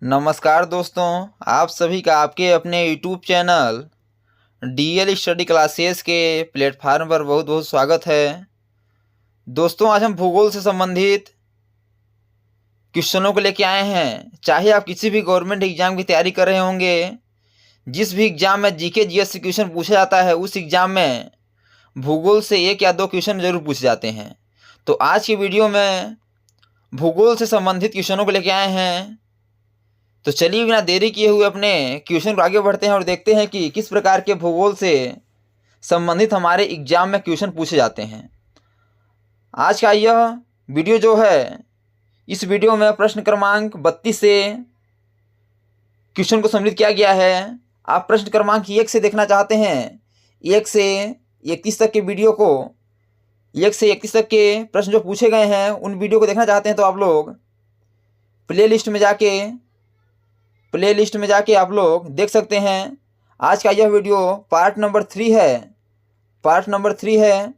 नमस्कार दोस्तों, आप सभी का आपके अपने YouTube channel DL study classes के प्लेटफार्म पर बहुत बहुत स्वागत है। दोस्तों, आज हम भूगोल से संबंधित क्वेश्चनों को लेके आए हैं। चाहे आप किसी भी गवर्नमेंट एग्जाम की तैयारी कर रहे होंगे, जिस भी एग्जाम में जीके जीएस से क्वेश्चन पूछा जाता है, उस एग्जाम में भूगोल से 1 या 2 क्वेश्चन जरूर पूछे जाते हैं। तो आज की वीडियो में भूगोल से संबंधित क्वेश्चनों को लेके आए हैं। तो चलिए बिना देरी किए हुए अपने क्वेश्चन को आगे बढ़ते हैं और देखते हैं कि किस प्रकार के भूगोल से संबंधित हमारे एग्जाम में क्वेश्चन पूछे जाते हैं। आज का यह वीडियो जो है, इस वीडियो में प्रश्न क्रमांक 32 से क्वेश्चन को सम्मिलित किया गया है। आप प्रश्न क्रमांक 1 से देखना चाहते हैं, 1 से 31 तक के वीडियो को, 1 से 31 तक के प्रश्न जो पूछे गए हैं उन वीडियो को देखना चाहते हैं तो आप लोग प्लेलिस्ट में जाके आप लोग देख सकते हैं। आज का यह वीडियो पार्ट नंबर 3 है।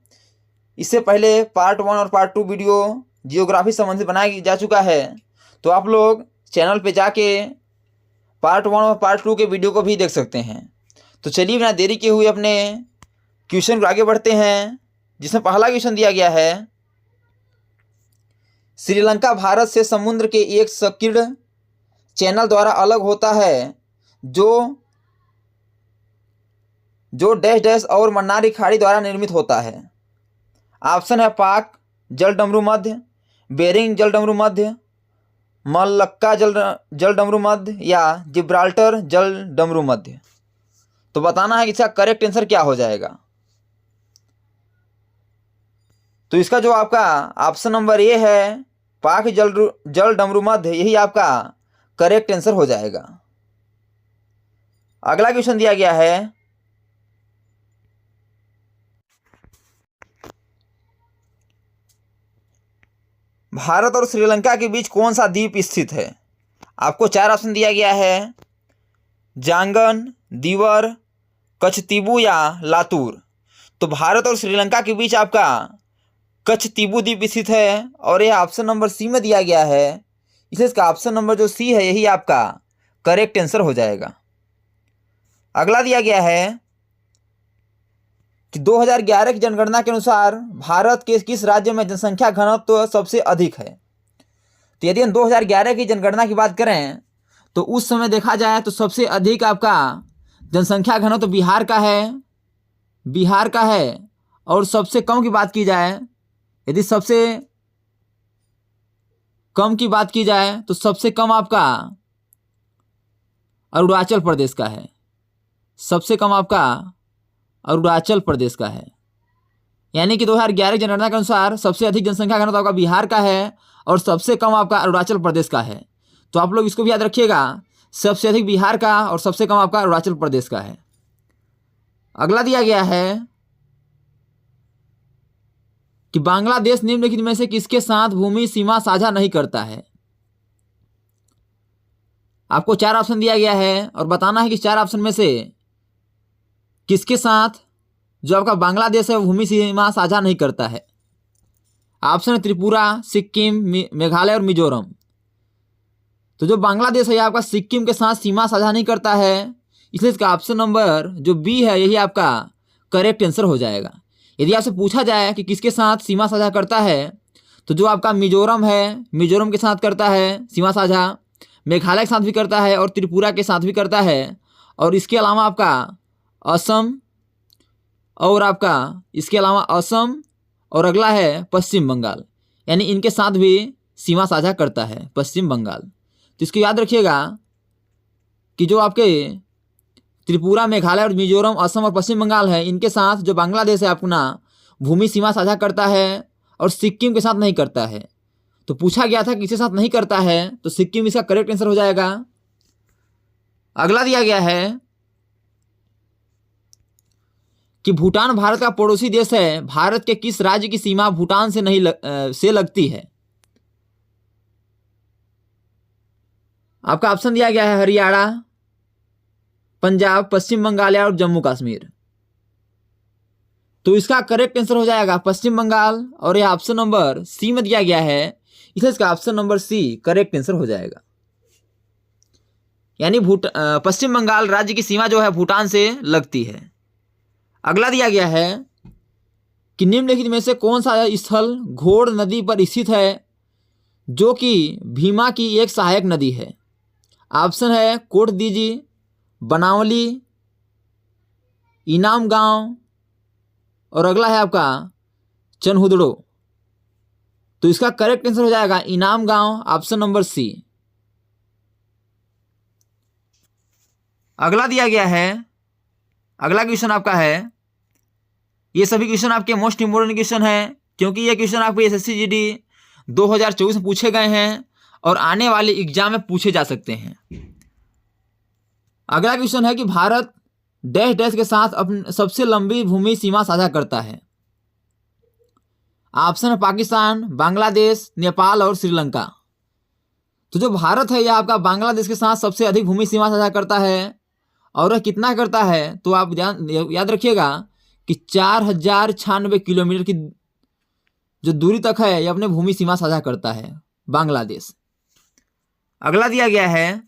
इससे पहले पार्ट 1 और पार्ट 2 वीडियो जियोग्राफी संबंधित बनाया जा चुका है। तो आप लोग चैनल पे जाके पार्ट 1 और पार्ट 2 के वीडियो को भी देख सकते हैं। तो चलिए बिना देरी किए हुए अपने क्वेश्चन को आगे बढ़ते हैं, जिसमें पहला क्वेश्चन दिया गया है, श्रीलंका भारत से समुद्र के एक संकीर्ण चैनल द्वारा अलग होता है जो डैश डैश और मन्नारी खाड़ी द्वारा निर्मित होता है। ऑप्शन है पाक जलडमरू मध्य, बेरिंग जलडमरू मध्य, मलक्का जलडमरू मध्य या जिब्राल्टर जलडमरू मध्य। तो बताना है कि इसका करेक्ट आंसर क्या हो जाएगा। तो इसका जो आपका ऑप्शन नंबर ए है, पाक जलडमरू मध्य, यही आपका करेक्ट आंसर हो जाएगा। अगला क्वेश्चन दिया गया है, भारत और श्रीलंका के बीच कौन सा द्वीप स्थित है। आपको 4 ऑप्शन दिया गया है, जांगन, दीवर, कच्छतीबू या लातूर। तो भारत और श्रीलंका के बीच आपका कच्छतीबू द्वीप स्थित है और यह ऑप्शन नंबर सी में दिया गया है, इसलिए इसका ऑप्शन नंबर जो सी है यही आपका करेक्ट आंसर हो जाएगा। अगला दिया गया है कि 2011 की जनगणना के अनुसार भारत के किस राज्य में जनसंख्या घनत्व सबसे अधिक है। तो यदि हम 2011 की जनगणना की बात करें तो उस समय देखा जाए तो सबसे अधिक आपका जनसंख्या घनत्व बिहार का है। और सबसे कम की बात की जाए, यदि सबसे कम की बात की जाए तो सबसे कम आपका अरुणाचल प्रदेश का है। सबसे कम आपका अरुणाचल प्रदेश का है। यानी कि 2011 जनगणना के अनुसार सबसे अधिक जनसंख्या घनत्व आपका बिहार का है और सबसे कम आपका अरुणाचल प्रदेश का है। तो आप लोग इसको भी याद रखिएगा, सबसे अधिक बिहार का और सबसे कम आपका अरुणाचल प्रदेश का है। अगला दिया गया है कि बांग्लादेश निम्नलिखित में से किसके साथ भूमि सीमा साझा नहीं करता है। आपको 4 ऑप्शन दिया गया है और बताना है कि 4 ऑप्शन में से किसके साथ जो आपका बांग्लादेश है वो भूमि सीमा साझा नहीं करता है। ऑप्शन है त्रिपुरा, सिक्किम, मेघालय और मिजोरम। तो जो बांग्लादेश है आपका सिक्किम के साथ सीमा साझा नहीं करता है, इसलिए इसका ऑप्शन नंबर जो बी है यही आपका करेक्ट आंसर हो जाएगा। यदि आपसे पूछा जाए कि किसके साथ सीमा साझा करता है, तो जो आपका मिजोरम है, मिजोरम के साथ करता है सीमा साझा, मेघालय के साथ भी करता है और त्रिपुरा के साथ भी करता है। और इसके अलावा आपका असम और अगला है पश्चिम बंगाल, यानी इनके साथ भी सीमा साझा करता है पश्चिम बंगाल। तो इसको याद रखिएगा कि जो आपके त्रिपुरा, मेघालय और मिजोरम, असम और पश्चिम बंगाल है, इनके साथ जो बांग्लादेश है अपना भूमि सीमा साझा करता है और सिक्किम के साथ नहीं करता है। तो पूछा गया था किसके साथ नहीं करता है, तो सिक्किम इसका करेक्ट आंसर हो जाएगा। अगला दिया गया है कि भूटान भारत का पड़ोसी देश है, भारत के किस राज्य की सीमा भूटान से से लगती है। आपका ऑप्शन दिया गया है हरियाणा, पंजाब, पश्चिम बंगाल और जम्मू कश्मीर। तो इसका करेक्ट आंसर हो जाएगा पश्चिम बंगाल और यह ऑप्शन नंबर सी में दिया गया है, इसलिए इसका option number C correct answer हो जाएगा। यानी पश्चिम बंगाल राज्य की सीमा जो है भूटान से लगती है। अगला दिया गया है कि निम्नलिखित में से कौन सा स्थल घोड़ नदी पर स्थित है जो कि भीमा की एक सहायक नदी है। ऑप्शन है कोटदीजी, बनावली, इनाम गांव और अगला है आपका चनहुदड़ो। तो इसका करेक्ट आंसर हो जाएगा इनाम गांव, ऑप्शन नंबर सी। अगला दिया गया है, अगला क्वेश्चन आपका है, ये सभी क्वेश्चन आपके मोस्ट इंपोर्टेंट क्वेश्चन है क्योंकि ये क्वेश्चन आपके एसएससी जीडी 2024 में पूछे गए हैं और आने वाले एग्जाम में पूछे जा सकते हैं। अगला क्वेश्चन है कि भारत डैश डैश के साथ अपनी सबसे लंबी भूमि सीमा साझा करता है। ऑप्शन है पाकिस्तान, बांग्लादेश, नेपाल और श्रीलंका। तो जो भारत है यह आपका बांग्लादेश के साथ सबसे अधिक भूमि सीमा साझा करता है और वह कितना करता है तो आप याद रखिएगा कि 4096 किलोमीटर की जो दूरी तक है यह अपने भूमि सीमा साझा करता है बांग्लादेश। अगला दिया गया है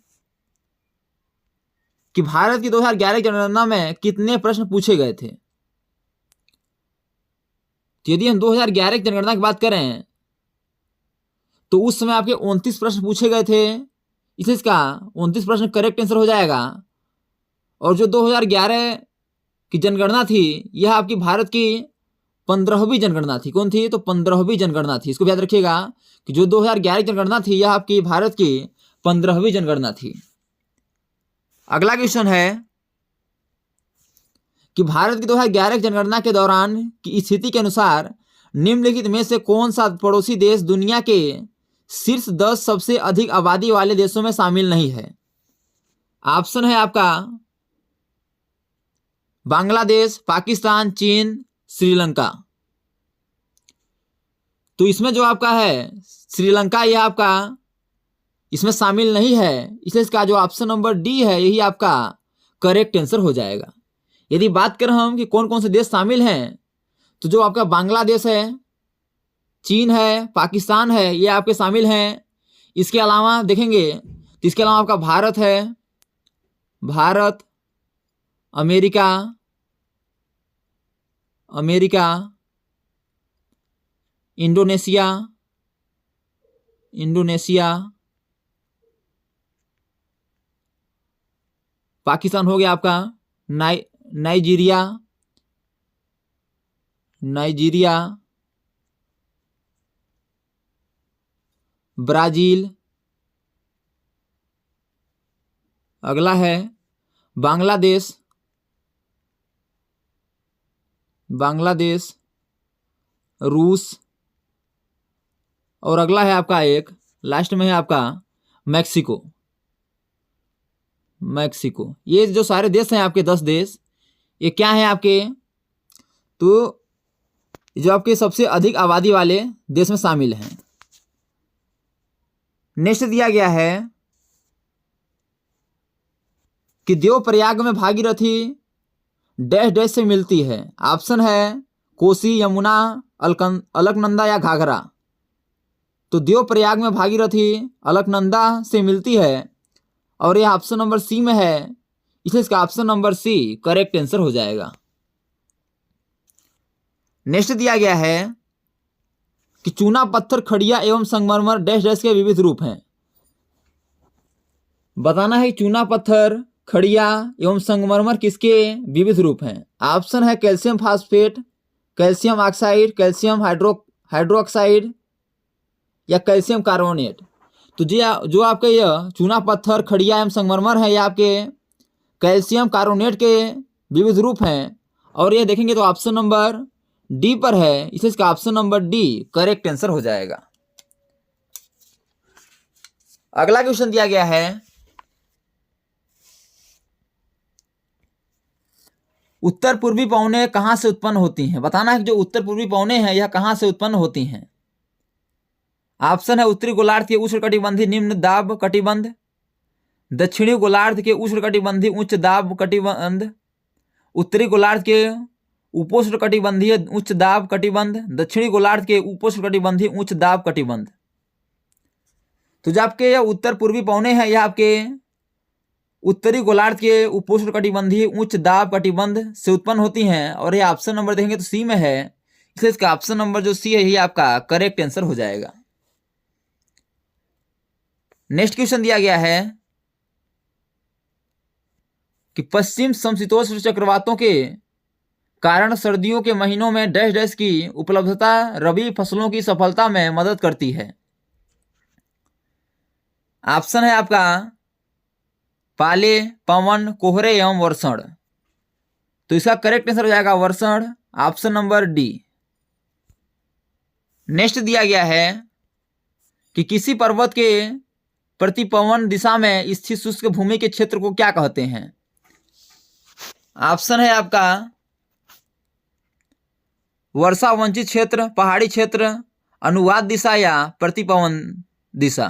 कि भारत की 2011 जनगणना में कितने प्रश्न पूछे गए थे। तो यदि हम 2011 की जनगणना की बात करें तो उस समय आपके 29 प्रश्न पूछे गए थे, इसलिए इसका 29 प्रश्न करेक्ट आंसर हो जाएगा। और जो 2011 की जनगणना थी यह आपकी भारत की 15वीं जनगणना थी। कौन थी? तो 15वीं जनगणना थी। इसको भी याद रखिएगा कि जो 2011 की जनगणना थी यह आपकी भारत की 15वीं जनगणना थी। अगला क्वेश्चन है कि भारत की 2011 की जनगणना के दौरान की स्थिति के अनुसार निम्नलिखित में से कौन सा पड़ोसी देश दुनिया के शीर्ष 10 सबसे अधिक आबादी वाले देशों में शामिल नहीं है। ऑप्शन है आपका बांग्लादेश, पाकिस्तान, चीन, श्रीलंका। तो इसमें जो आपका है श्रीलंका यह आपका इसमें शामिल नहीं है, इसलिए इसका जो ऑप्शन नंबर डी है यही आपका करेक्ट आंसर हो जाएगा। यदि बात करें हम कि कौन कौन से देश शामिल हैं तो जो आपका बांग्लादेश है, चीन है, पाकिस्तान है, ये आपके शामिल हैं। इसके अलावा देखेंगे तो इसके अलावा आपका भारत है, भारत, अमेरिका, इंडोनेशिया, पाकिस्तान हो गया आपका, नाइजीरिया, ब्राजील, अगला है बांग्लादेश, रूस और अगला है आपका एक लास्ट में है आपका मैक्सिको। ये जो सारे देश हैं आपके 10 देश, ये क्या हैं आपके? तो जो आपके सबसे अधिक आबादी वाले देश में शामिल हैं। नेक्स्ट दिया गया है कि देवप्रयाग में भागीरथी डैश डैश से मिलती है। ऑप्शन है कोसी, यमुना, अलकनंदा या घाघरा। तो देवप्रयाग में भागीरथी अलकनंदा से मिलती है और यह ऑप्शन नंबर सी में है, इसलिए इसका option number C correct answer हो जाएगा। नेक्स्ट दिया गया है कि चूना पत्थर, खड़िया एवं संगमरमर डैश डैश के विविध रूप हैं। बताना है कि चूना पत्थर, खड़िया एवं संगमरमर किसके विविध रूप हैं। ऑप्शन है calcium phosphate, calcium oxide, calcium hydroxide या कैल्शियम कार्बोनेट। तो जो आपके यह चूना पत्थर, खड़िया एवं संगमरमर है, ये आपके कैल्शियम कार्बोनेट के विविध रूप हैं और ये देखेंगे तो ऑप्शन नंबर डी पर है, इसलिए इसका option number D correct answer हो जाएगा। अगला क्वेश्चन दिया गया है उत्तर पूर्वी पवनें कहां से उत्पन्न होती हैं। बताना है कि जो उत्तर पूर्वी पवनें हैं यह कहां से उत्पन्न होती हैं। ऑप्शन है उत्तरी गोलार्ध के उष्णकटिबंधीय निम्न दाब कटिबंध, दक्षिणी गोलार्ध के उष्णकटिबंधीय उच्च दाब कटिबंध, उत्तरी गोलार्ध के उपोष्णकटिबंधीय उच्च दाब कटिबंध, दक्षिणी गोलार्ध के उपोष्णकटिबंधीय उच्च दाब कटिबंध। तो जो आपके उत्तर पूर्वी पवने हैं यह आपके उत्तरी गोलार्ध के उपोष्णकटिबंधीय उच्च दाब कटिबंध से उत्पन्न होती हैं। और ये ऑप्शन नंबर देखेंगे तो सी में है, इसलिए इसका ऑप्शन नंबर जो सी है ये आपका करेक्ट आंसर हो जाएगा। नेक्स्ट क्वेश्चन दिया गया है कि पश्चिम समशीतोष्ण चक्रवातों के कारण सर्दियों के महीनों में डैश डैश की उपलब्धता रबी फसलों की सफलता में मदद करती है। ऑप्शन है आपका पाले, पवन, कोहरे एवं वर्षण। तो इसका करेक्ट आंसर हो जाएगा वर्षण, ऑप्शन नंबर डी। नेक्स्ट दिया गया है कि किसी पर्वत के प्रतिपवन दिशा में स्थित शुष्क भूमि के क्षेत्र को क्या कहते हैं। ऑप्शन है आपका वर्षा वंचित क्षेत्र, पहाड़ी क्षेत्र, अनुवाद दिशा या प्रतिपवन दिशा।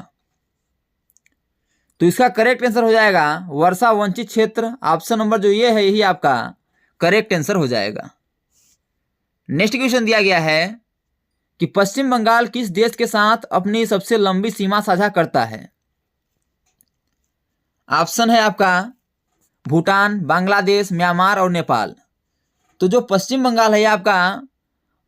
तो इसका करेक्ट आंसर हो जाएगा वर्षा वंचित क्षेत्र, ऑप्शन नंबर जो ये है यही आपका करेक्ट आंसर हो जाएगा। नेक्स्ट क्वेश्चन दिया गया है कि पश्चिम बंगाल किस देश के साथ अपनी सबसे लंबी सीमा साझा करता है। ऑप्शन है आपका भूटान, बांग्लादेश, म्यांमार और नेपाल। तो जो पश्चिम बंगाल है आपका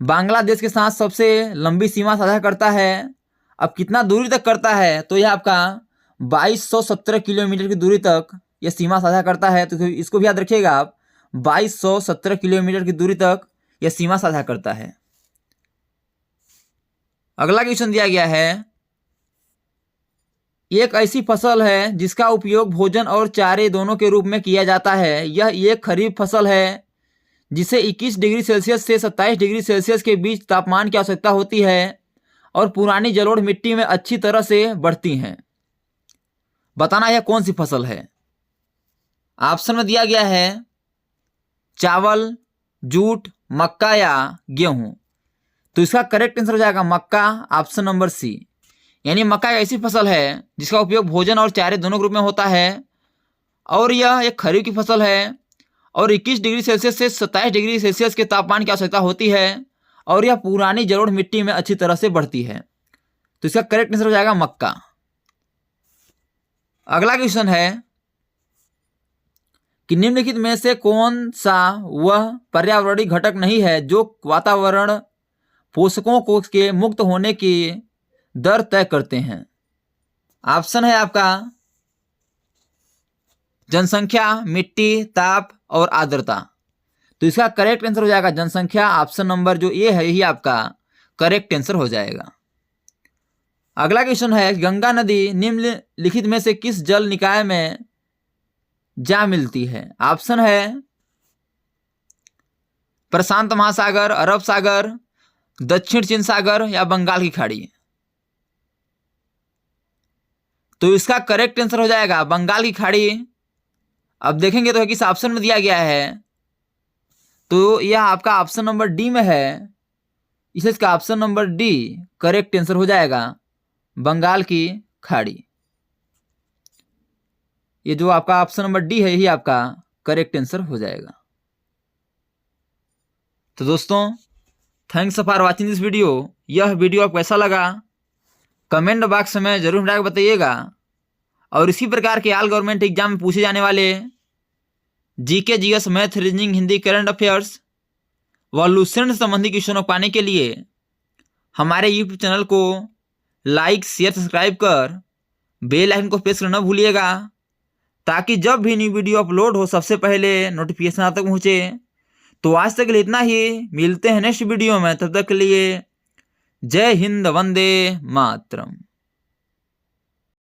बांग्लादेश के साथ सबसे लंबी सीमा साझा करता है। अब कितना दूरी तक करता है, तो यह आपका 2217 किलोमीटर की दूरी तक यह सीमा साझा करता है। तो इसको भी याद रखिएगा आप, 2217 किलोमीटर की दूरी तक यह सीमा साझा करता है। अगला क्वेश्चन दिया गया है, एक ऐसी फसल है जिसका उपयोग भोजन और चारे दोनों के रूप में किया जाता है। यह एक खरीफ फसल है जिसे 21 डिग्री सेल्सियस से 27 डिग्री सेल्सियस के बीच तापमान की आवश्यकता होती है और पुरानी जलोढ़ मिट्टी में अच्छी तरह से बढ़ती हैं। बताना यह कौन सी फसल है। ऑप्शन में दिया गया है चावल, जूट, मक्का या गेहूं। तो इसका करेक्ट आंसर हो जाएगा मक्का, ऑप्शन नंबर सी। यानी मक्का एक ऐसी फसल है जिसका उपयोग भोजन और चारे दोनों रूप में होता है और यह एक खरीफ की फसल है और 21 डिग्री सेल्सियस से 27 डिग्री सेल्सियस के तापमान की आवश्यकता होती है और यह पुरानी जलोढ़ मिट्टी में अच्छी तरह से बढ़ती है। तो इसका करेक्ट आंसर हो जाएगा मक्का। अगला क्वेश्चन है कि निम्नलिखित में से कौन सा वह पर्यावरणीय घटक नहीं है जो वातावरण पोषकों को के मुक्त होने की दर तय करते हैं। ऑप्शन है आपका जनसंख्या, मिट्टी, ताप और आर्द्रता। तो इसका करेक्ट आंसर हो जाएगा जनसंख्या, ऑप्शन नंबर जो ए है यही आपका करेक्ट आंसर हो जाएगा। अगला क्वेश्चन है गंगा नदी निम्नलिखित में से किस जल निकाय में जा मिलती है। ऑप्शन है प्रशांत महासागर, अरब सागर, दक्षिण चीन सागर या बंगाल की खाड़ी। तो इसका करेक्ट आंसर हो जाएगा बंगाल की खाड़ी। अब देखेंगे तो किस ऑप्शन में दिया गया है, तो यह आपका ऑप्शन नंबर डी में है, इसलिए इसका option number D correct answer हो जाएगा बंगाल की खाड़ी। ये जो आपका ऑप्शन नंबर डी है यही आपका करेक्ट आंसर हो जाएगा। तो दोस्तों thanks for watching this video. यह वीडियो आपको कैसा लगा कमेंट बॉक्स में जरूर हमें बताइएगा और इसी प्रकार के ऑल गवर्नमेंट एग्जाम में पूछे जाने वाले GK, GS, math, reasoning, Hindi, current affairs व लूसेंट संबंधी क्वेश्चनों पाने के लिए हमारे यूट्यूब चैनल को लाइक, शेयर, सब्सक्राइब कर बेल आइकन को प्रेस करना भूलिएगा ताकि जब भी न्यू वीडियो अपलोड हो सबसे पहले नोटिफिकेशन आप तक पहुँचे। तो आज तक के लिए इतना ही, मिलते हैं नेक्स्ट वीडियो में, तब तक के लिए जय हिंद, वंदे मातरम।